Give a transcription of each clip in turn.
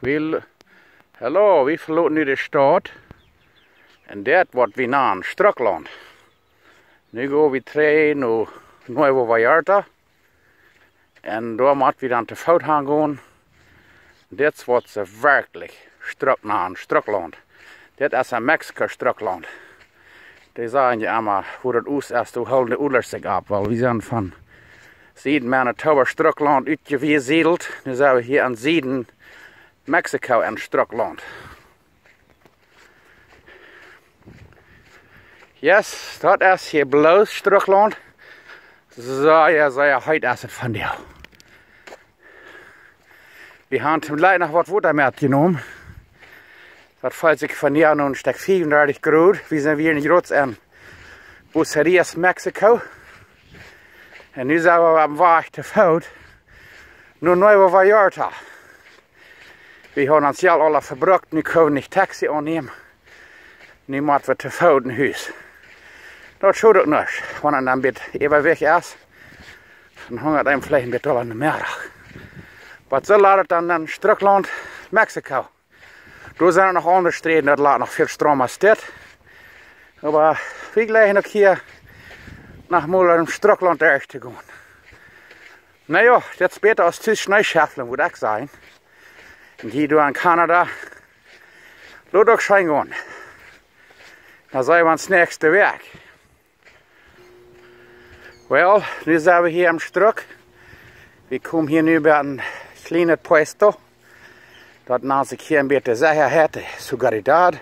Hallo, we verloten nu de stad. En dat wordt we naar Strukland. Nu gaan we terug naar Nuevo Vallarta. En daar moeten we dan te voet gaan gaan. Dit wordt ze werkelijk naar Strukland. Dit is een Mexico-Strukland. Die zeggen je allemaal hoe het oost is, hoe houden de ouders zich op. Want we zijn van Zuiden Manitoba Strukland uitgewieselt. Nu zijn we hier aan Zuiden Mexico en Strukland. Yes, dat is hier bloos Strukland. Zo ja, heute is het van jou. We hebben zum Leid nog wat water metgenomen. Dat valt zich van jou een stuk 35 graden. We zijn weer in Rots en Bucerías, Mexico. En nu zijn we op weg te voet naar Nuevo Vallarta. We hebben ons al alle verbruikt, nu kunnen we niet taxi aannemen. Nu moeten we te voet in huis. Dat zou ook niet, want het dan even weg is. Dan hangt het hem vielleicht een beetje al in de middag. Maar zo laat het dan Strukland, Mexico. Daar zijn er nog andere streden, dat laat nog veel stroom als dit. Maar we liggen ook hier naar Moeder Strukland erg te gaan. Nou ja, dit is beter als tussen Neuschäfteln, moet ik zeggen. En hier door in Canada, laat ook schijn gaan. Dan zijn we ons nächste weg. Wel, nu zijn we hier am Struk. We komen hier nu bij een kleine puesto. Dat naast zich hier een beetje Sicherheit, Seguridad.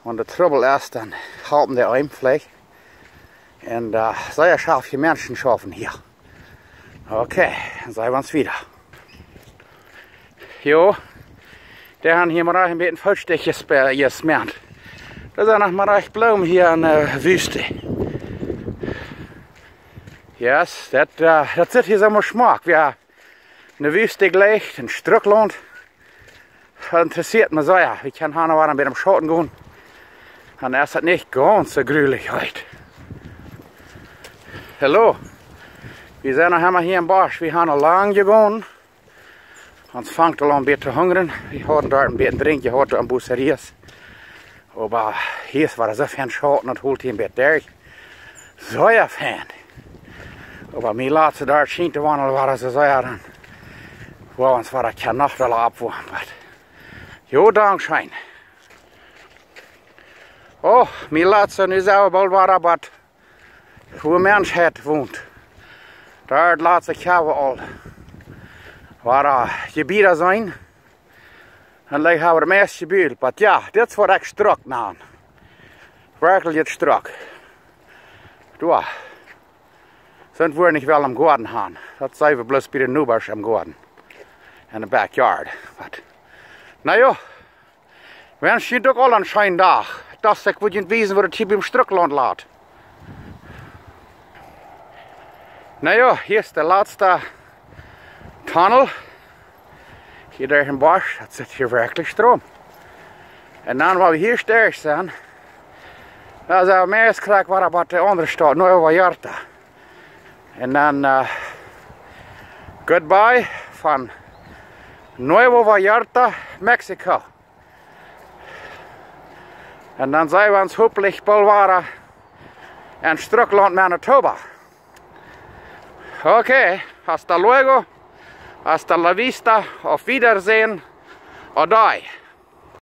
Want de trouble is, dan halten de Einfläche. En sehr scharfe Menschen schaffen hier. Okay, dann sehen wir uns wieder. Jo, der haben hier mal ein bisschen Vollstich gesperrt. Da sind noch mal recht Blumen hier in der Wüste. Yes, das zit hier so mal Schmack. Wir in der Wüste gelegt, in Strukland. Das interessiert mich so, ja. Wir können hier noch ein bisschen am Schatten gehen. Dann ist das nicht ganz so grülich heute. Hallo, wir sind noch hier im Bosch. Wir haben noch lang gegangen. Uns fängt al een beetje te hungeren. Wir haben dort ein bisschen drinken gehad am Bucerías. Aber hier war er so viel Schatten und holt hier ein bisschen durch. So ja, fan. Aber mir laatste dort schien te wandelen, waren ze zo ja dan. Wow, ons war dat geen nacht al abwarmen. Jo, dankzij. Oh, mir laatste nu zijn we bald waren, maar hoe mensheid woont. Daar laat zich hebben al. Waar gebieden zijn. En dan hebben we het meeste gebied. Maar ja, dit is wat ik strak na. Werkelijk strak. Doe. Sind we niet wel am Garten gaan. Dat zijn we bloos bij de Nubers am Garten. In de backyard. But, nou ja. We hebben toch al een schijn dag. Dat is ik wil je wezen wat het hier bij Strukland laat. Nou ja, hier is de laatste tunnel. Hier daar in Bosch, dat zit hier werkelijk stroom. En dan waar we hier sterk zijn, dan zijn we meest krijg waar wat de andere stad, Nuevo Vallarta. En dan goodbye van Nuevo Vallarta, Mexico. En dan zijn we ons hopelijk bald in Strukland, Manitoba. Okay, hasta luego, hasta la vista, auf Wiedersehen, adai.